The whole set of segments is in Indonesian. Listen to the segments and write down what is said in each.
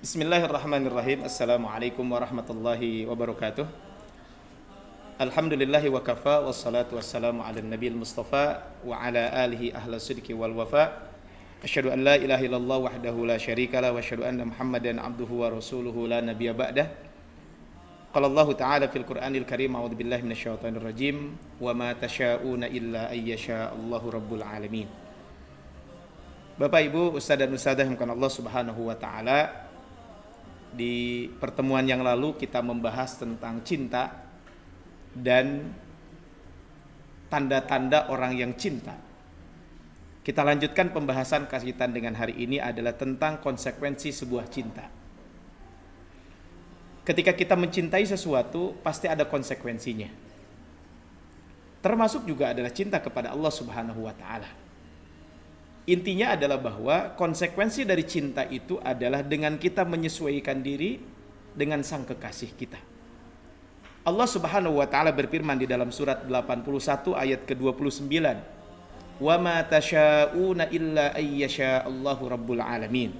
Bismillahirrahmanirrahim. Assalamualaikum warahmatullahi wabarakatuh. Alhamdulillahi wa kafa, wassalatu wassalamu ala nabiyil mustafa wa ala alihi ahla sidqi wal wafa. Asyhadu an la ilaha illallah wahdahu la syarika la wa asyhadu anna Muhammadan abduhu wa rasuluhu la nabiyya ba'dah. Qala Allah ta'ala fil Qur'anil Karim, a'udzu billahi minasyaitonir rajim, wa ma tasya'una illa ayyasha Allahu rabbul alamin. Bapak Ibu, ustaz dan ustazah yang Allah Subhanahu wa taala, di pertemuan yang lalu kita membahas tentang cinta dan tanda-tanda orang yang cinta. Kita lanjutkan pembahasan kaitan dengan hari ini adalah tentang konsekuensi sebuah cinta. Ketika kita mencintai sesuatu, pasti ada konsekuensinya. Termasuk juga adalah cinta kepada Allah Subhanahu wa taala. Intinya adalah bahwa konsekuensi dari cinta itu adalah dengan kita menyesuaikan diri dengan sang kekasih kita. Allah Subhanahu wa taala berfirman di dalam surat 81 ayat ke-29, "Wa ma tasya'una illa ayyasha Allahu rabbul alamin."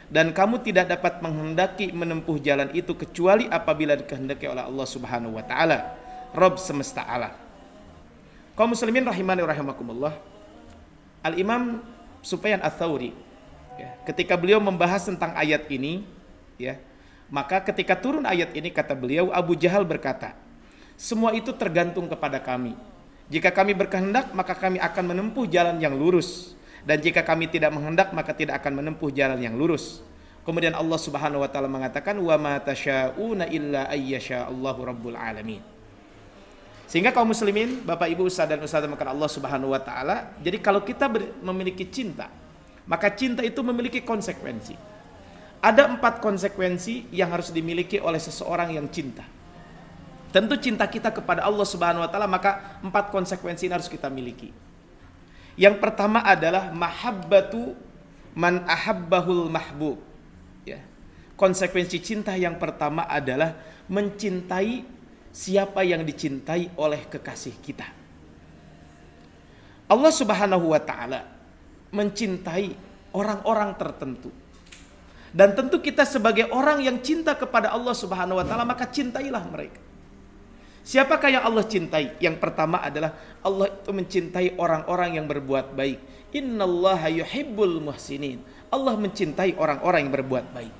Dan kamu tidak dapat menghendaki menempuh jalan itu kecuali apabila dikehendaki oleh Allah Subhanahu wa taala, Rabb semesta alam. Kaum muslimin rahimani wa rahimakumullah. Al-Imam Sufyan Ats-Tsauri, ketika beliau membahas tentang ayat ini, maka ketika turun ayat ini kata beliau, Abu Jahal berkata, semua itu tergantung kepada kami. Jika kami berkehendak, maka kami akan menempuh jalan yang lurus, dan jika kami tidak menghendak, maka tidak akan menempuh jalan yang lurus. Kemudian Allah Subhanahu wa taala mengatakan, wa ma tasya'una illa ayyasha Allahu rabbul alamin. Sehingga kaum muslimin, Bapak Ibu, ustaz dan ustazah makan Allah Subhanahu wa taala, jadi kalau kita memiliki cinta, maka cinta itu memiliki konsekuensi. Ada 4 konsekuensi yang harus dimiliki oleh seseorang yang cinta. Tentu cinta kita kepada Allah Subhanahu wa taala, maka 4 konsekuensi ini harus kita miliki. Yang pertama adalah mahabbatu man ahabbahul mahbub. Konsekuensi cinta yang pertama adalah mencintai siapa yang dicintai oleh kekasih kita. Allah Subhanahu wa taala mencintai orang-orang tertentu. Dan tentu kita sebagai orang yang cinta kepada Allah Subhanahu wa taala, maka cintailah mereka. Siapakah yang Allah cintai? Yang pertama adalah Allah itu mencintai orang-orang yang berbuat baik. Innallaha yuhibbul muhsinin. Allah mencintai orang-orang yang berbuat baik.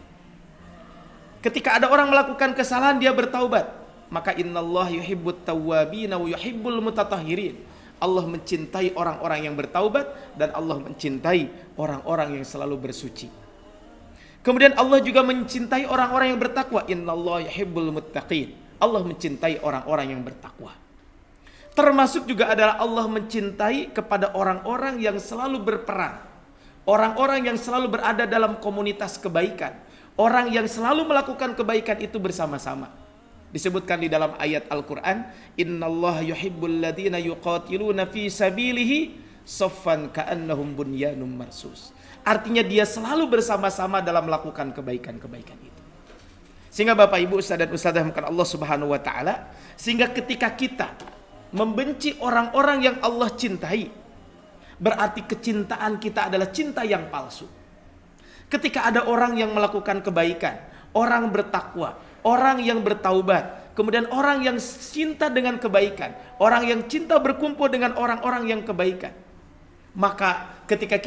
Ketika ada orang melakukan kesalahan, dia bertaubat, maka innallaha yuhibbut tawwabin wa yuhibbul mutatahhirin. Allah mencintai orang-orang yang bertaubat dan Allah mencintai orang-orang yang selalu bersuci. Kemudian Allah juga mencintai orang-orang yang bertakwa. Innallaha yuhibbul muttaqin. Allah mencintai orang-orang yang bertakwa. Termasuk juga adalah Allah mencintai kepada orang-orang yang selalu berperang, orang-orang yang selalu berada dalam komunitas kebaikan, orang yang selalu melakukan kebaikan itu bersama-sama. Disebutkan di dalam ayat Al-Quran, innallaha yuhibbul ladhina yuqatiluna fi sabilihi saffan ka'annahum bunyanum marsus. Artinya dia selalu bersama-sama dalam melakukan kebaikan-kebaikan itu. Sehingga Bapak Ibu, ustaz dan ustazah makan Allah Subhanahu wa taala, sehingga ketika kita membenci orang-orang yang Allah cintai, berarti kecintaan kita adalah cinta yang palsu. Ketika ada orang yang melakukan kebaikan, orang bertakwa, orang yang bertaubat, kemudian orang yang cinta dengan kebaikan, orang yang cinta berkumpul dengan orang-orang yang kebaikan, maka ketika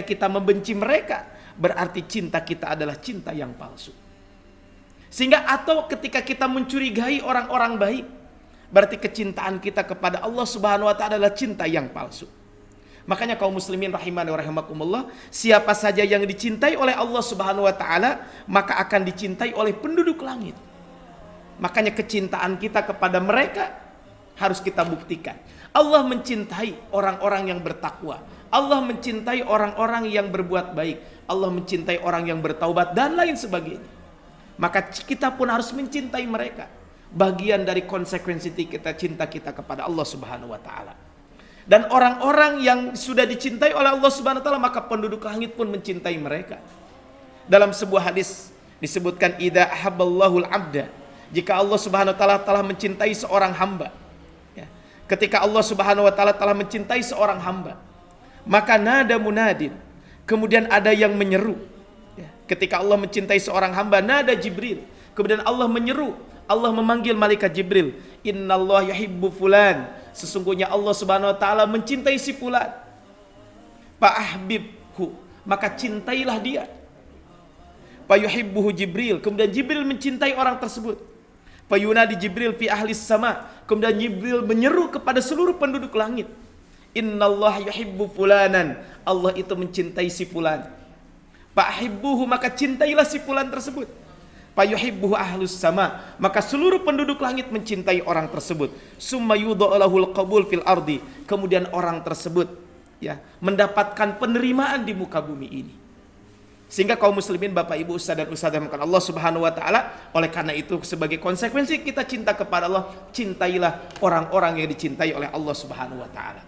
kita membenci mereka, berarti cinta kita adalah cinta yang palsu. Sehingga atau ketika kita mencurigai orang-orang baik, berarti kecintaan kita kepada Allah Subhanahu wa taala adalah cinta yang palsu. Makanya kaum muslimin rahimani wa rahimakumullah, siapa saja yang dicintai oleh Allah Subhanahu wa taala, maka akan dicintai oleh penduduk langit. Makanya kecintaan kita kepada mereka harus kita buktikan. Allah mencintai orang-orang yang bertakwa. Allah mencintai orang-orang yang berbuat baik. Allah mencintai orang yang bertaubat dan lain sebagainya. Maka kita pun harus mencintai mereka. Bagian dari konsekuensi kita cinta kita kepada Allah Subhanahu wa taala. Dan orang-orang yang sudah dicintai oleh Allah Subhanahu wa taala, maka penduduk langit pun mencintai mereka. Dalam sebuah hadis disebutkan, idza ahabballahul 'abda, jika Allah Subhanahu wa taala telah mencintai seorang hamba. Ketika Allah Subhanahu wa taala telah mencintai seorang hamba, maka nada munadin, kemudian ada yang menyeru. Ketika Allah mencintai seorang hamba, nada Jibril. Kemudian Allah menyeru, Allah memanggil malaikat Jibril. Innallaha yuhibbu fulan. Sesungguhnya Allah Subhanahu wa taala mencintai si fulan. Fa'ahbibhu, maka cintailah dia. Fayuhibbuhu Jibril, kemudian Jibril mencintai orang tersebut. Fayunadi Jibril fi ahlis sama, kemudian Jibril menyeru kepada seluruh penduduk langit. Innallaha yuhibbu fulanan, Allah itu mencintai si fulan. Fa'ahibbuhu, maka cintailah si fulan tersebut. Fayuhibbuhu ahlus sama, maka seluruh penduduk langit mencintai orang tersebut. Summa yudha'lahul qabul fil ardi, kemudian orang tersebut ya mendapatkan penerimaan di muka bumi ini. Sehingga kaum muslimin, Bapak Ibu, Ustaz dan Ustazah Allah Subhanahu wa taala, oleh karena itu sebagai konsekuensi kita cinta kepada Allah, cintailah orang-orang yang dicintai oleh Allah Subhanahu wa taala.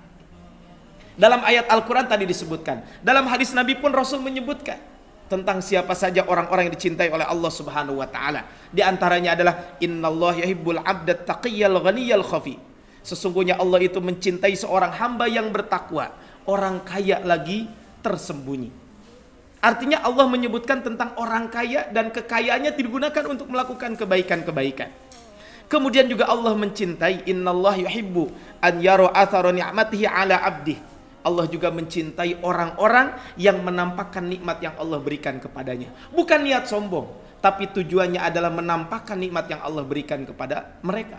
Dalam ayat Al-Qur'an tadi disebutkan, dalam hadis Nabi pun Rasul menyebutkan tentang siapa saja orang-orang yang dicintai oleh Allah Subhanahu wa taala. Di antaranya adalah innallaha yuhibbul 'abdat taqiyyal ghaniyal khafi. Sesungguhnya Allah itu mencintai seorang hamba yang bertakwa, orang kaya lagi tersembunyi. Artinya Allah menyebutkan tentang orang kaya dan kekayaannya digunakan untuk melakukan kebaikan-kebaikan. Kemudian juga Allah mencintai, innallaha yuhibbu an yara athara ni'matihi 'ala 'abdihi. Allah juga mencintai orang-orang yang menampakkan nikmat yang Allah berikan kepadanya. Bukan niat sombong, tapi tujuannya adalah menampakkan nikmat yang Allah berikan kepada mereka.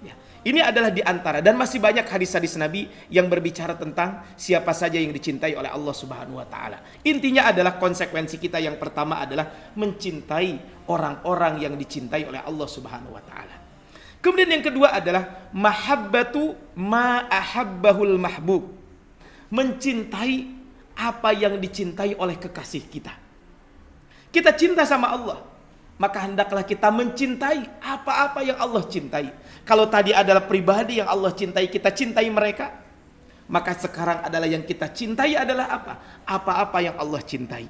Ya. Ini adalah di antara, dan masih banyak hadis-hadis Nabi yang berbicara tentang siapa saja yang dicintai oleh Allah Subhanahu wa taala. Intinya adalah konsekuensi kita yang pertama adalah mencintai orang-orang yang dicintai oleh Allah Subhanahu wa taala. Kemudian yang kedua adalah mahabbatu ma ahabbahul mahbub. Mencintai apa yang dicintai oleh kekasih kita. Kita cinta sama Allah, maka hendaklah kita mencintai apa-apa yang Allah cintai. Kalau tadi adalah pribadi yang Allah cintai, kita cintai mereka, maka sekarang adalah yang kita cintai adalah apa? Apa-apa yang Allah cintai.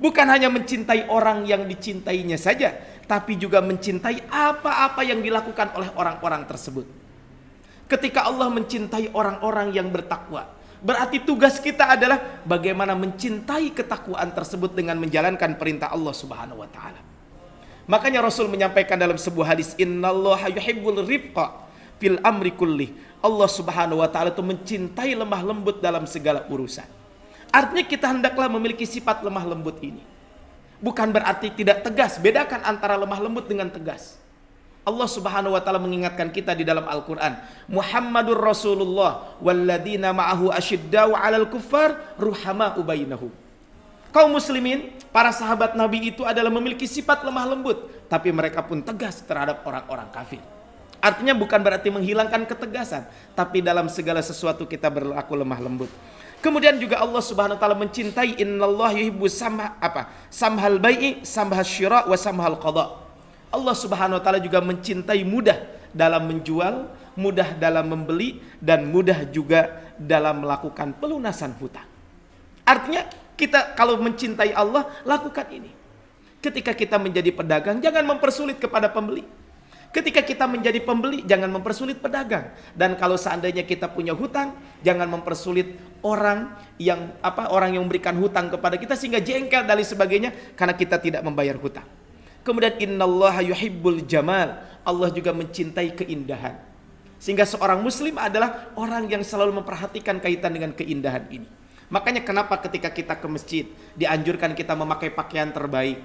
Bukan hanya mencintai orang yang dicintainya saja, tapi juga mencintai apa-apa yang dilakukan oleh orang-orang tersebut. Ketika Allah mencintai orang-orang yang bertakwa, berarti tugas kita adalah bagaimana mencintai ketakwaan tersebut dengan menjalankan perintah Allah Subhanahu wa taala. Makanya Rasul menyampaikan dalam sebuah hadis, innallaha yuhibbul rifqa fil amri kulli. Allah Subhanahu wa taala itu mencintai lemah lembut dalam segala urusan. Artinya kita hendaklah memiliki sifat lemah lembut ini. Bukan berarti tidak tegas, bedakan antara lemah lembut dengan tegas. Allah Subhanahu wa taala mengingatkan kita di dalam Al-Qur'an, Muhammadur Rasulullah walladzina ma'ahu asyiddau 'alal kuffar ruhama'u bainahum. Kaum muslimin, para sahabat Nabi itu adalah memiliki sifat lemah lembut, tapi mereka pun tegas terhadap orang-orang kafir. Artinya bukan berarti menghilangkan ketegasan, tapi dalam segala sesuatu kita berlaku lemah lembut. Kemudian juga Allah Subhanahu wa taala mencintai, innallaha yuhibbu samhal bai'i, samhal syira' wa samhal qada'. Allah Subhanahu wa taala juga mencintai mudah dalam menjual, mudah dalam membeli, dan mudah juga dalam melakukan pelunasan hutang. Artinya kita kalau mencintai Allah, lakukan ini. Ketika kita menjadi pedagang, jangan mempersulit kepada pembeli. Ketika kita menjadi pembeli, jangan mempersulit pedagang. Dan kalau seandainya kita punya hutang, jangan mempersulit orang yang memberikan hutang kepada kita sehingga jengkel dan sebagainya karena kita tidak membayar hutang. Kemudian innallaha yuhibbul jamal. Allah juga mencintai keindahan. Sehingga seorang muslim adalah orang yang selalu memperhatikan kaitan dengan keindahan ini. Makanya kenapa ketika kita ke masjid dianjurkan kita memakai pakaian terbaik,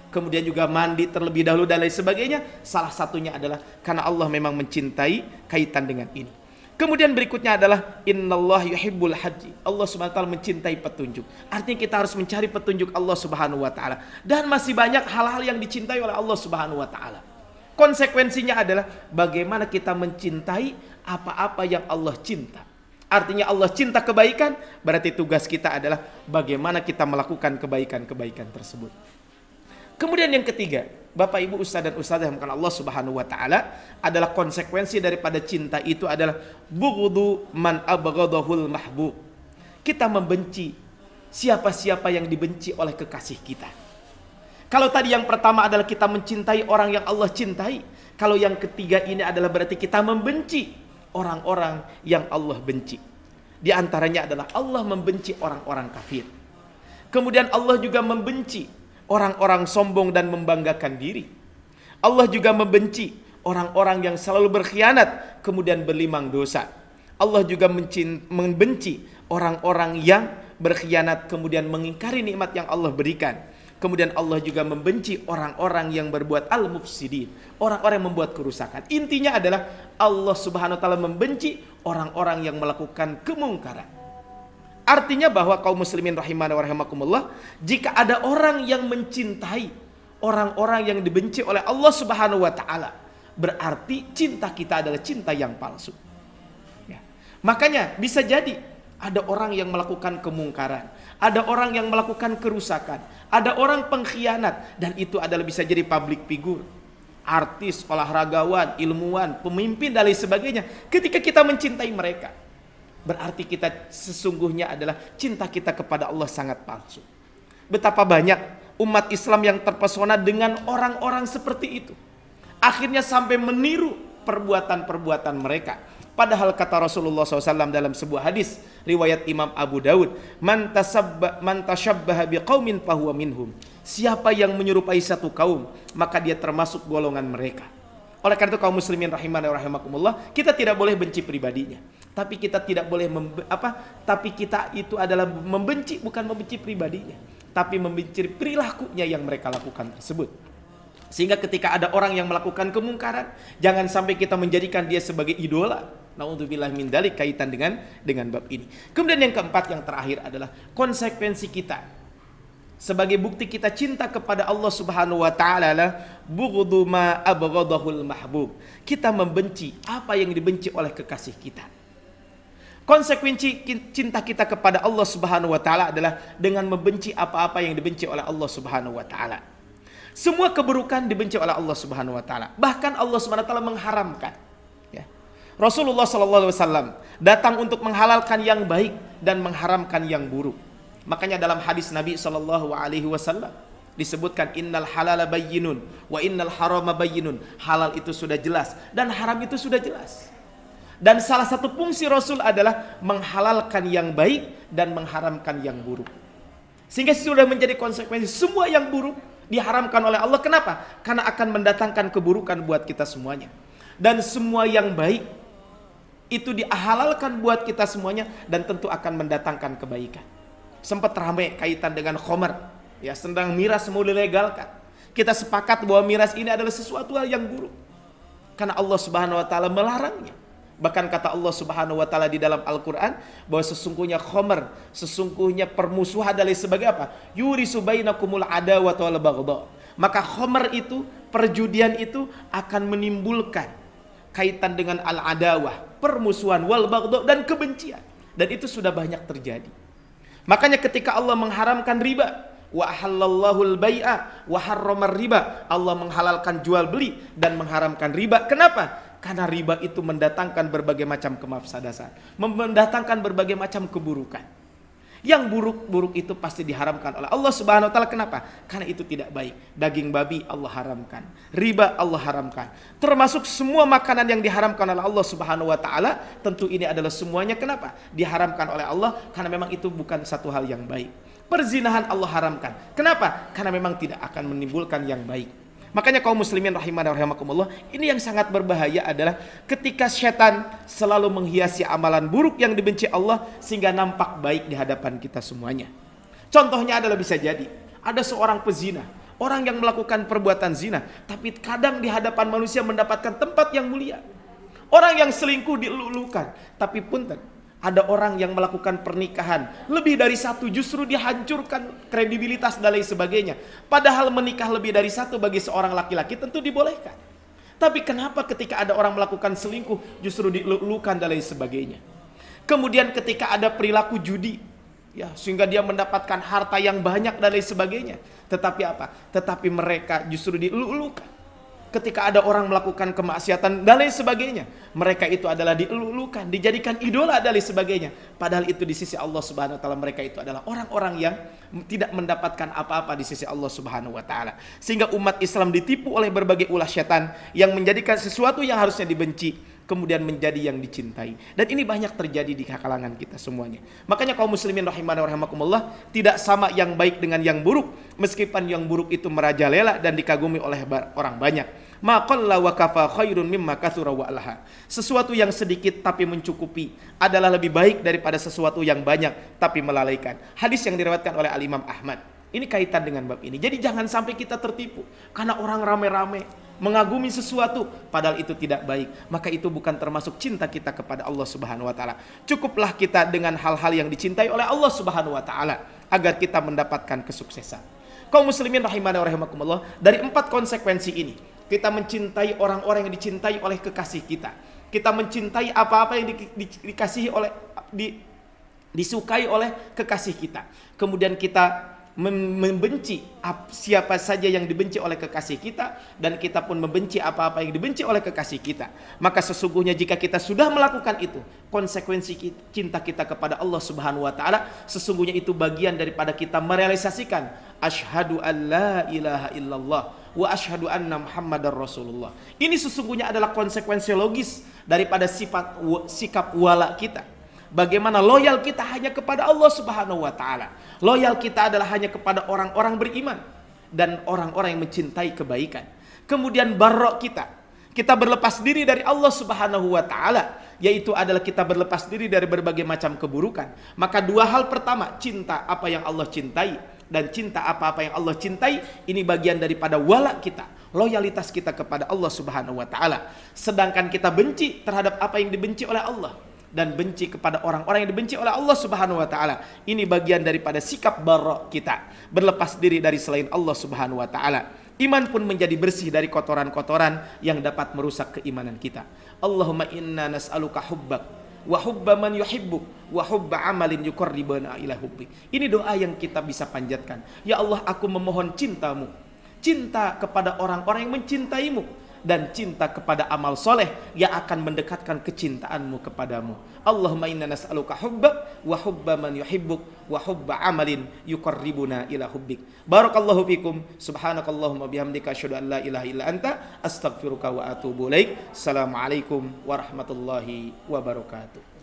kemudian juga mandi terlebih dahulu dan lain sebagainya. Salah satunya adalah karena Allah memang mencintai kaitan dengan ini. Kemudian berikutnya adalah innallaha yuhibbul haji. Allah Subhanahu wa taala mencintai petunjuk. Artinya kita harus mencari petunjuk Allah Subhanahu wa taala. Dan masih banyak hal-hal yang dicintai oleh Allah Subhanahu wa taala. Konsekuensinya adalah bagaimana kita mencintai apa-apa yang Allah cinta. Artinya Allah cinta kebaikan, berarti tugas kita adalah bagaimana kita melakukan kebaikan-kebaikan tersebut. Kemudian yang ketiga, Bapak Ibu Ustaz dan Ustazah yang bukan Allah Subhanahu wa taala, adalah konsekuensi daripada cinta itu adalah bughdu man abghadahul mahbub. Kita membenci siapa-siapa yang dibenci oleh kekasih kita. Kalau tadi yang pertama adalah kita mencintai orang yang Allah cintai, kalau yang ketiga ini adalah berarti kita membenci orang-orang yang Allah benci. Di antaranya adalah Allah membenci orang-orang kafir. Kemudian Allah juga membenci orang-orang sombong dan membanggakan diri. Allah juga membenci orang-orang yang selalu berkhianat kemudian berlimang dosa. Allah juga membenci orang-orang yang berkhianat kemudian mengingkari nikmat yang Allah berikan. Kemudian Allah juga membenci orang-orang yang berbuat al-mufsidin, orang-orang yang membuat kerusakan. Intinya adalah Allah Subhanahu wa taala membenci orang-orang yang melakukan kemungkaran. Artinya bahwa kaum muslimin rahimani wa rahimakumullah, jika ada orang yang mencintai orang-orang yang dibenci oleh Allah Subhanahu wa taala, berarti cinta kita adalah cinta yang palsu. Ya. Makanya bisa jadi ada orang yang melakukan kemungkaran, ada orang yang melakukan kerusakan, ada orang pengkhianat, dan itu adalah bisa jadi public figure, artis, olahragawan, ilmuwan, pemimpin dan lain sebagainya. Ketika kita mencintai mereka, berarti kita sesungguhnya adalah cinta kita kepada Allah sangat palsu. Betapa banyak umat Islam yang terpesona dengan orang-orang seperti itu, akhirnya sampai meniru perbuatan-perbuatan mereka. Padahal kata Rasulullah SAW dalam sebuah hadis riwayat Imam Abu Daud, man tashabbaha biqaumin fahuwa minhum. Siapa yang menyerupai satu kaum, maka dia termasuk golongan mereka. Oleh karena itu kaum muslimin rahimani wa rahimakumullah, kita tidak boleh benci pribadinya, tapi kita tidak boleh tapi kita itu adalah membenci, bukan membenci pribadinya, tapi membenci perilakunya yang mereka lakukan tersebut. Sehingga ketika ada orang yang melakukan kemungkaran, jangan sampai kita menjadikan dia sebagai idola. Naudzubillah min dzalik, kaitan dengan bab ini. Kemudian yang keempat, yang terakhir adalah konsekuensi kita sebagai bukti kita cinta kepada Allah Subhanahu wa taala adalah bughdhu ma abghadahul mahbub. Kita membenci apa yang dibenci oleh kekasih kita. Konsekuensi cinta kita kepada Allah Subhanahu wa taala adalah dengan membenci apa-apa yang dibenci oleh Allah Subhanahu wa taala. Semua keburukan dibenci oleh Allah Subhanahu wa taala. Bahkan Allah Subhanahu wa taala mengharamkan. Ya. Rasulullah sallallahu alaihi wasallam datang untuk menghalalkan yang baik dan mengharamkan yang buruk. Makanya dalam hadis Nabi sallallahu alaihi wasallam disebutkan innal halala bayyinun wa innal harama bayyinun. Halal itu sudah jelas dan haram itu sudah jelas. Dan salah satu fungsi Rasul adalah menghalalkan yang baik dan mengharamkan yang buruk. Sehingga sudah menjadi konsekuensi semua yang buruk diharamkan oleh Allah. Kenapa? Karena akan mendatangkan keburukan buat kita semuanya. Dan semua yang baik itu dihalalkan buat kita semuanya dan tentu akan mendatangkan kebaikan. Sempat ramai kaitan dengan khamar, ya, sedang miras mau dilegalkan. Kita sepakat bahwa miras ini adalah sesuatu yang buruk karena Allah Subhanahu wa taala melarangnya. Bahkan kata Allah Subhanahu wa taala di dalam Al-Qur'an bahwa sesungguhnya khamar, sesungguhnya permusuhan adalah sebagai apa? Yurisu bainakumul adawata wal baghdha. Maka khamar itu, perjudian itu akan menimbulkan kaitan dengan al-adawah, permusuhan, wal baghdha, dan kebencian. Dan itu sudah banyak terjadi. Makanya ketika Allah mengharamkan riba, wa ahallallahu al-bai'a wa harramar riba, Allah menghalalkan jual beli dan mengharamkan riba. Kenapa? Karena riba itu mendatangkan berbagai macam kemafsadatan, mendatangkan berbagai macam keburukan. Yang buruk-buruk itu pasti diharamkan oleh Allah Subhanahu wa taala. Kenapa? Karena itu tidak baik. Daging babi Allah haramkan, riba Allah haramkan. Termasuk semua makanan yang diharamkan oleh Allah Subhanahu wa taala, tentu ini adalah semuanya kenapa? Diharamkan oleh Allah karena memang itu bukan satu hal yang baik. Perzinahan Allah haramkan. Kenapa? Karena memang tidak akan menimbulkan yang baik. Makanya kaum muslimin rahimani wa rahimakumullah, ini yang sangat berbahaya adalah ketika setan selalu menghiasi amalan buruk yang dibenci Allah sehingga nampak baik di hadapan kita semuanya. Contohnya adalah bisa jadi ada seorang pezina, orang yang melakukan perbuatan zina, tapi kadang di hadapan manusia mendapatkan tempat yang mulia. Orang yang selingkuh dilulukan, tapi punten, ada orang yang melakukan pernikahan lebih dari satu justru dihancurkan kredibilitas dan lain sebagainya. Padahal menikah lebih dari satu bagi seorang laki-laki tentu dibolehkan. Tapi kenapa ketika ada orang melakukan selingkuh justru dilulukan dan lain sebagainya? Kemudian ketika ada perilaku judi, ya, sehingga dia mendapatkan harta yang banyak dan lain sebagainya. Tetapi apa? Tetapi mereka justru dilulukan. Ketika ada orang melakukan kemaksiatan dan lain sebagainya, mereka itu adalah dilulukan, dijadikan idola dan lain sebagainya. Padahal itu di sisi Allah Subhanahu wa taala mereka itu adalah orang-orang yang tidak mendapatkan apa-apa di sisi Allah Subhanahu wa taala. Sehingga umat Islam ditipu oleh berbagai ulah syaitan yang menjadikan sesuatu yang harusnya dibenci kemudian menjadi yang dicintai. Dan ini banyak terjadi di kalangan kita semuanya. Makanya kaum muslimin rahimana wa rahimakumullah, tidak sama yang baik dengan yang buruk, meskipun yang buruk itu merajalela dan dikagumi oleh orang banyak. Ma qalla wa kafa khairun mimma katsura wa alha. Sesuatu yang sedikit tapi mencukupi adalah lebih baik daripada sesuatu yang banyak tapi melalaikan. Hadis yang diriwayatkan oleh Al-Imam Ahmad. Ini kaitan dengan bab ini. Jadi jangan sampai kita tertipu karena orang rame-rame mengagumi sesuatu padahal itu tidak baik. Maka itu bukan termasuk cinta kita kepada Allah Subhanahu wa taala. Cukuplah kita dengan hal-hal yang dicintai oleh Allah Subhanahu wa taala agar kita mendapatkan kesuksesan. Kaum muslimin rahimana wa rahimakumullah, dari 4 konsekuensi ini kita mencintai orang-orang yang dicintai oleh kekasih kita. Kita mencintai apa-apa yang dikasihi oleh disukai oleh kekasih kita. Kemudian kita membenci siapa saja yang dibenci oleh kekasih kita, dan kita pun membenci apa-apa yang dibenci oleh kekasih kita. Maka sesungguhnya jika kita sudah melakukan itu, konsekuensi cinta kita kepada Allah Subhanahu wa taala, sesungguhnya itu bagian daripada kita merealisasikan asyhadu an la ilaha illallah wa asyhadu anna muhammadar rasulullah. Ini sesungguhnya adalah konsekuensi logis daripada sikap wala kita. Bagaimana loyal kita hanya kepada Allah Subhanahu wa taala. Loyal kita adalah hanya kepada orang-orang beriman dan orang-orang yang mencintai kebaikan. Kemudian barok kita berlepas diri dari Allah Subhanahu wa taala, yaitu adalah kita berlepas diri dari berbagai macam keburukan. Maka 2 hal pertama, cinta apa yang Allah cintai dan cinta apa-apa yang Allah cintai, ini bagian daripada wala kita, loyalitas kita kepada Allah Subhanahu wa taala. Sedangkan kita benci terhadap apa yang dibenci oleh Allah dan benci kepada orang-orang yang dibenci oleh Allah Subhanahu wa taala, ini bagian daripada sikap bara kita, berlepas diri dari selain Allah Subhanahu wa taala. Iman pun menjadi bersih dari kotoran-kotoran yang dapat merusak keimanan kita. Allahumma inna nas'aluka hubbak wa hubba man yuhibbuk wa hubba amalin yuqarribuna ila hubbik. Ini doa yang kita bisa panjatkan. Ya Allah, aku memohon cintamu, cinta kepada orang-orang yang mencintaimu, dan cinta kepada amal soleh yang akan mendekatkan kecintaanmu kepadamu. Allahumma inna nas'aluka hubbak wa hubba man yuhibbuk wa hubba amalin yuqarribuna ila hubbik. Barakallahu fikum. Subhanakallahumma bihamdika asyhadu an la ilaha illa anta astaghfiruka wa atubu ilaik. Assalamualaikum warahmatullahi wabarakatuh.